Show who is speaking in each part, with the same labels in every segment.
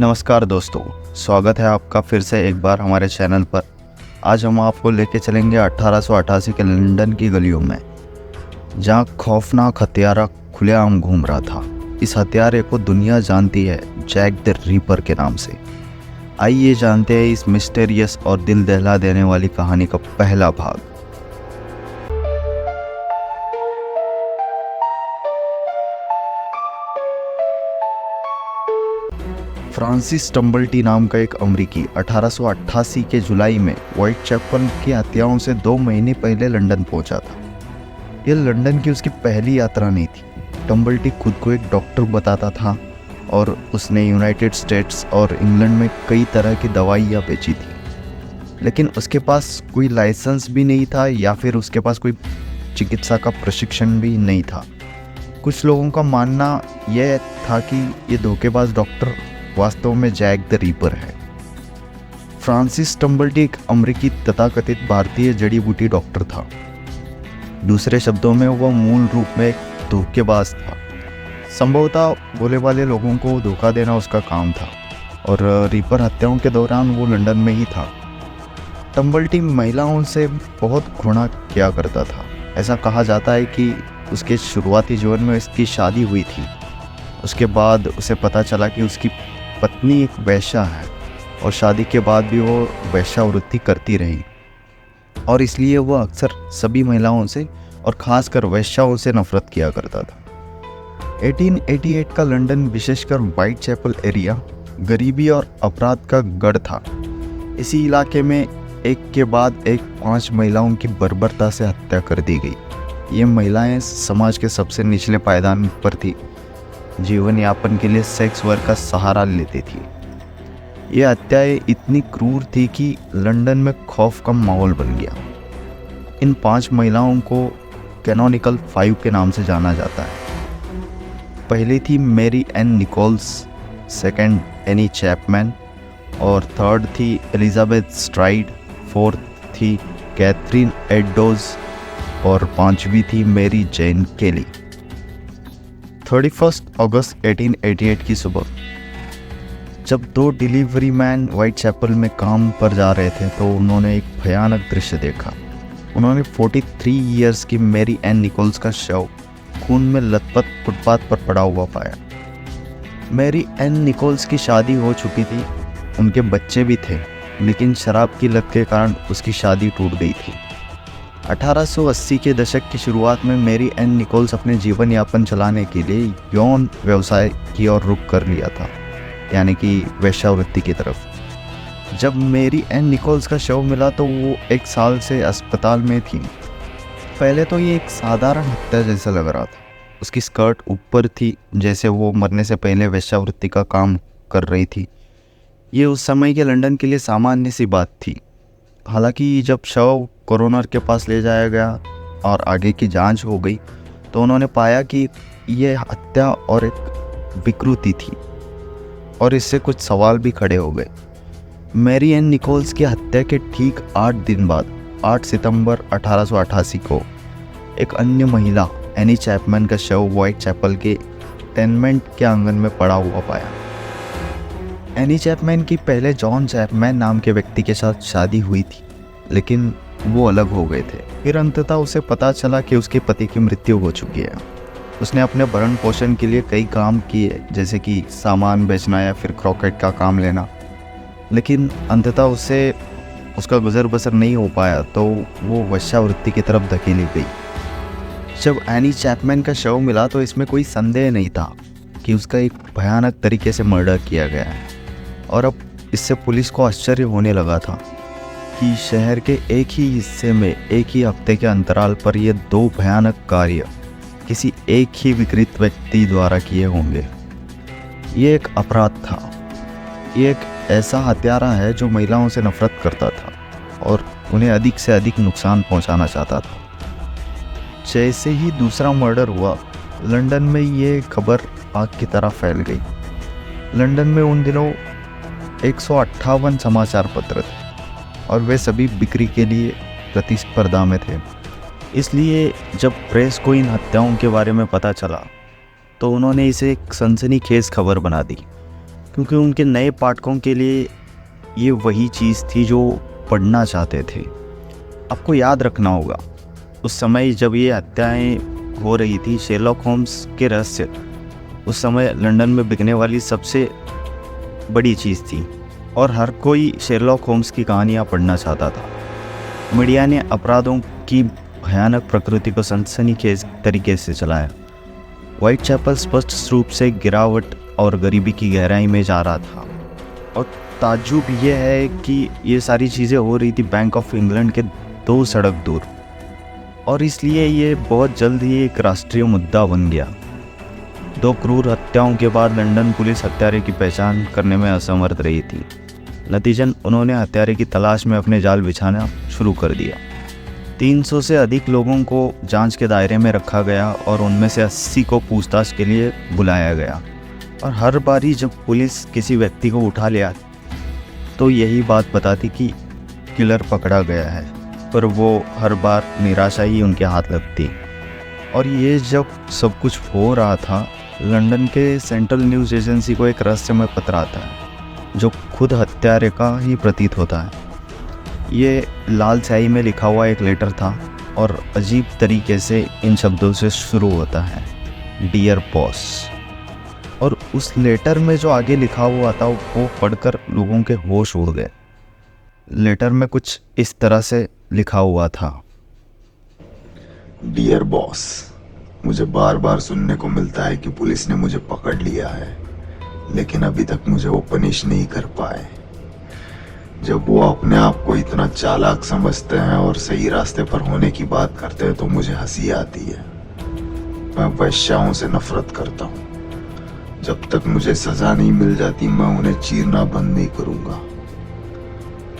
Speaker 1: नमस्कार दोस्तों, स्वागत है आपका फिर से एक बार हमारे चैनल पर। आज हम आपको लेके चलेंगे 1888 के लंदन की गलियों में, जहां खौफनाक हत्यारा खुलेआम घूम रहा था। इस हत्यारे को दुनिया जानती है जैक द रीपर के नाम से। आइए जानते हैं इस मिस्टीरियस और दिल दहला देने वाली कहानी का पहला भाग। फ्रांसिस टम्बल्टी नाम का एक अमरीकी 1888 के जुलाई में व्हाइट चैपल की हत्याओं से 2 महीने पहले लंदन पहुंचा था। यह लंदन की उसकी पहली यात्रा नहीं थी। टम्बल्टी खुद को एक डॉक्टर बताता था और उसने यूनाइटेड स्टेट्स और इंग्लैंड में कई तरह की दवाइयाँ बेची थी, लेकिन उसके पास कोई लाइसेंस भी नहीं था या फिर उसके पास कोई चिकित्सा का प्रशिक्षण भी नहीं था। कुछ लोगों का मानना यह था कि ये धोखेबाज डॉक्टर वास्तव में जैक द रीपर है। फ्रांसिस टम्बल्टी एक अमेरिकी तथाकथित भारतीय जड़ी बूटी डॉक्टर था। दूसरे शब्दों में वह मूल रूप में एक धोखेबाज था। संभवतः भोले भाले लोगों को धोखा देना उसका काम था और रीपर हत्याओं के दौरान वो लंदन में ही था। टम्बल्टी महिलाओं से बहुत घृणा किया करता था। ऐसा कहा जाता है कि उसके शुरुआती जीवन में इसकी शादी हुई थी। उसके बाद उसे पता चला कि उसकी पत्नी एक वेश्या है और शादी के बाद भी वो वेश्यावृत्ति करती रही, और इसलिए वह अक्सर सभी महिलाओं से और ख़ासकर वेश्याओं से नफरत किया करता था। 1888 का लंदन, विशेषकर व्हाइट चैपल एरिया, गरीबी और अपराध का गढ़ था। इसी इलाके में एक के बाद एक 5 महिलाओं की बर्बरता से हत्या कर दी गई। ये महिलाएं समाज के सबसे निचले पायदान पर थी, जीवन यापन के लिए सेक्स वर्क का सहारा लेती थी। ये हत्याएं इतनी क्रूर थी कि लंदन में खौफ का माहौल बन गया। इन 5 महिलाओं को कैनोनिकल 5 के नाम से जाना जाता है। पहली थी Mary Ann Nichols, second Annie Chapman और थर्ड थी एलिजाबेथ स्ट्राइड, फोर्थ थी कैथरीन एडोज और 5वीं थी मैरी जेन केली। 31 अगस्त 1888 की सुबह जब 2 डिलीवरी मैन व्हाइट चैपल में काम पर जा रहे थे तो उन्होंने एक भयानक दृश्य देखा। उन्होंने 43 ईयर्स की मैरी एन निकोल्स का शव खून में लथपथ फुटपाथ पर पड़ा हुआ पाया। मैरी एन निकोल्स की शादी हो चुकी थी, उनके बच्चे भी थे, लेकिन शराब की लत के कारण उसकी शादी टूट गई थी। 1880 के दशक की शुरुआत में मैरी एन निकोल्स अपने जीवन यापन चलाने के लिए यौन व्यवसाय की ओर रुख कर लिया था, यानी कि वेश्यावृत्ति की तरफ। जब मैरी एन निकोल्स का शव मिला तो वो 1 साल से अस्पताल में थी। पहले तो ये एक साधारण हत्या जैसा लग रहा था। उसकी स्कर्ट ऊपर थी, जैसे वो मरने से पहले वेश्यावृत्ति का काम कर रही थी। ये उस समय के लंदन के लिए सामान्य सी बात थी। हालांकि जब शव कोरोनर के पास ले जाया गया और आगे की जांच हो गई तो उन्होंने पाया कि यह हत्या और एक विकृति थी, और इससे कुछ सवाल भी खड़े हो गए। मैरी एन निकोल्स की हत्या के ठीक 8 दिन बाद 8 सितंबर 1888 को एक अन्य महिला एनी चैपमैन का शव व्हाइट चैपल के टेनमेंट के आंगन में पड़ा हुआ पाया। एनी चैपमैन की पहले जॉन चैपमैन नाम के व्यक्ति के साथ शादी हुई थी, लेकिन वो अलग हो गए थे। फिर अंततः उसे पता चला कि उसके पति की मृत्यु हो चुकी है। उसने अपने भरण पोषण के लिए कई काम किए, जैसे कि सामान बेचना या फिर क्रॉकेट का काम लेना, लेकिन अंततः उसे उसका गुजर बसर नहीं हो पाया तो वो वेश्यावृत्ति की तरफ धकेली गई। जब एनी चैपमैन का शव मिला तो इसमें कोई संदेह नहीं था कि उसका एक भयानक तरीके से मर्डर किया गया है, और अब इससे पुलिस को आश्चर्य होने लगा था कि शहर के एक ही हिस्से में एक ही हफ्ते के अंतराल पर ये 2 भयानक कार्य किसी एक ही विकृत व्यक्ति द्वारा किए होंगे। ये एक अपराध था। ये एक ऐसा हत्यारा है जो महिलाओं से नफरत करता था और उन्हें अधिक से अधिक नुकसान पहुंचाना चाहता था। जैसे ही दूसरा मर्डर हुआ, लंदन में ये खबर आग की तरह फैल गई। लंदन में उन दिनों 158 समाचार पत्र थे और वे सभी बिक्री के लिए प्रतिस्पर्धा में थे। इसलिए जब प्रेस को इन हत्याओं के बारे में पता चला तो उन्होंने इसे एक सनसनीखेज खबर बना दी। क्योंकि उनके नए पाठकों के लिए ये वही चीज़ थी जो पढ़ना चाहते थे। आपको याद रखना होगा, उस समय जब ये हत्याएं हो रही थी, शेरलॉक होम्स के रहस्य उस समय लंदन में बिकने वाली सबसे बड़ी चीज़ थी और हर कोई शेरलॉक होम्स की कहानियाँ पढ़ना चाहता था। मीडिया ने अपराधों की भयानक प्रकृति को सनसनीखेज तरीके से चलाया। व्हाइट चैपल स्पष्ट रूप से गिरावट और गरीबी की गहराई में जा रहा था और ताज्जुब यह है कि ये सारी चीज़ें हो रही थी बैंक ऑफ इंग्लैंड के 2 सड़क दूर, और इसलिए ये बहुत जल्द ही एक राष्ट्रीय मुद्दा बन गया। 2 क्रूर हत्याओं के बाद लंदन पुलिस हत्यारे की पहचान करने में असमर्थ रही थी। नतीजन उन्होंने हत्यारे की तलाश में अपने जाल बिछाना शुरू कर दिया। 300 से अधिक लोगों को जांच के दायरे में रखा गया और उनमें से 80 को पूछताछ के लिए बुलाया गया, और हर बारी जब पुलिस किसी व्यक्ति को उठा लिया तो यही बात बताती कि किलर पकड़ा गया है, पर वो हर बार निराशा ही उनके हाथ लगती। और ये जब सब कुछ हो रहा था, लंदन के सेंट्रल न्यूज़ एजेंसी को एक रहस्यमय पत्र आता है जो खुद हत्यारे का ही प्रतीत होता है। ये लाल स्याही में लिखा हुआ एक लेटर था और अजीब तरीके से इन शब्दों से शुरू होता है, डियर बॉस। और उस लेटर में जो आगे लिखा हुआ था वो पढ़कर लोगों के होश उड़ गए। लेटर में कुछ इस तरह से लिखा हुआ था,
Speaker 2: डियर बॉस, मुझे बार बार सुनने को मिलता है कि पुलिस ने मुझे पकड़ लिया है, लेकिन अभी तक मुझे वो पनिश नहीं कर पाए। जब वो अपने आप को इतना चालाक समझते हैं और सही रास्ते पर होने की बात करते हैं तो मुझे हंसी आती है। मैं वैश्याओं से नफरत करता हूँ। जब तक मुझे सजा नहीं मिल जाती मैं उन्हें चीरना बंद नहीं करूंगा।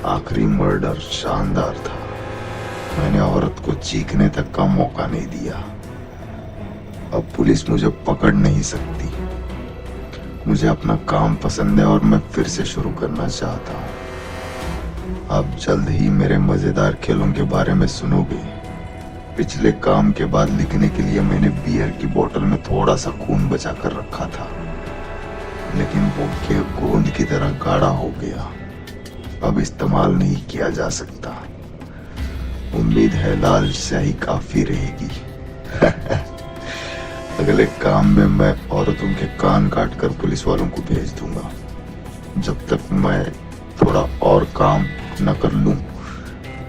Speaker 2: आखिरी मर्डर शानदार था। मैंने औरत को चीखने तक का मौका नहीं दिया। अब पुलिस मुझे पकड़ नहीं सकती। मुझे अपना काम पसंद है और मैं फिर से शुरू करना चाहता हूँ। आप जल्द ही मेरे मजेदार खेलों के बारे में सुनोगे। पिछले काम के बाद लिखने के लिए मैंने बियर की बोतल में थोड़ा सा खून बचा कर रखा था, लेकिन वो गोंद की तरह गाढ़ा हो गया, अब इस्तेमाल नहीं किया जा सकता। उम्मीद है लाल स्याही काफी रहेगी। अगले काम में मैं औरतों के कान काटकर पुलिस वालों को भेज दूंगा। जब तक मैं थोड़ा और काम न कर लूं,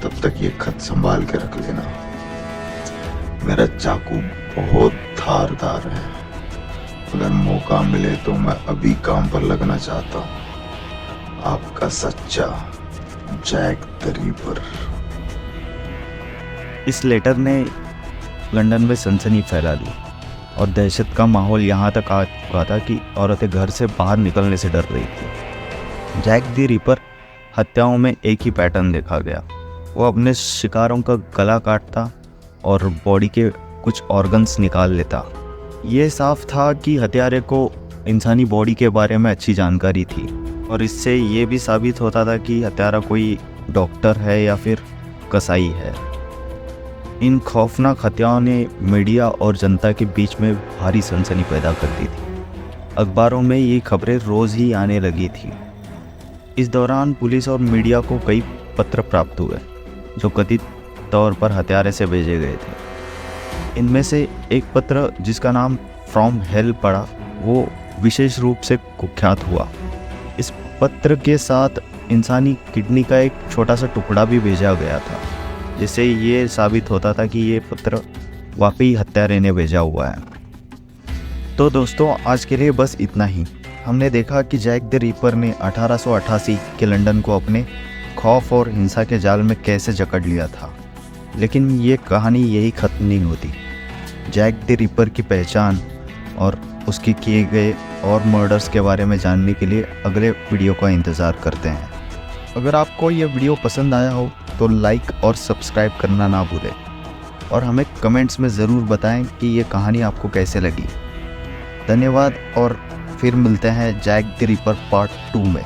Speaker 2: तब तक ये खत संभाल के रख लेना। मेरा चाकू बहुत धारदार है। अगर मौका मिले तो मैं अभी काम पर लगना चाहता हूँ। आपका सच्चा जैक द रिपर।
Speaker 1: इस लेटर ने लंदन में सनसनी फैला दी और दहशत का माहौल यहाँ तक आ चुका था कि औरतें घर से बाहर निकलने से डर रही थी। जैक द रिपर हत्याओं में एक ही पैटर्न देखा गया। वो अपने शिकारों का गला काटता और बॉडी के कुछ ऑर्गन्स निकाल लेता। ये साफ था कि हत्यारे को इंसानी बॉडी के बारे में अच्छी जानकारी थी और इससे ये भी साबित होता था कि हत्यारा कोई डॉक्टर है या फिर कसाई है। इन खौफनाक हत्याओं ने मीडिया और जनता के बीच में भारी सनसनी पैदा कर दी थी। अखबारों में ये खबरें रोज़ ही आने लगी थी। इस दौरान पुलिस और मीडिया को कई पत्र प्राप्त हुए जो कथित तौर पर हत्यारे से भेजे गए थे। इनमें से एक पत्र जिसका नाम फ्रॉम हेल पड़ा, वो विशेष रूप से कुख्यात हुआ। इस पत्र के साथ इंसानी किडनी का एक छोटा सा टुकड़ा भी भेजा गया था, जिससे ये साबित होता था कि ये पत्र वाकई हत्यारे ने भेजा हुआ है। तो दोस्तों, आज के लिए बस इतना ही। हमने देखा कि जैक द रिपर ने 1888 के लंदन को अपने खौफ और हिंसा के जाल में कैसे जकड़ लिया था। लेकिन ये कहानी यही ख़त्म नहीं होती। जैक द रिपर की पहचान और उसके किए गए और मर्डर्स के बारे में जानने के लिए अगले वीडियो का इंतज़ार करते हैं। अगर आपको ये वीडियो पसंद आया हो तो लाइक और सब्सक्राइब करना ना भूलें और हमें कमेंट्स में ज़रूर बताएं कि ये कहानी आपको कैसे लगी। धन्यवाद और फिर मिलते हैं जैक द रिपर पार्ट 2 में।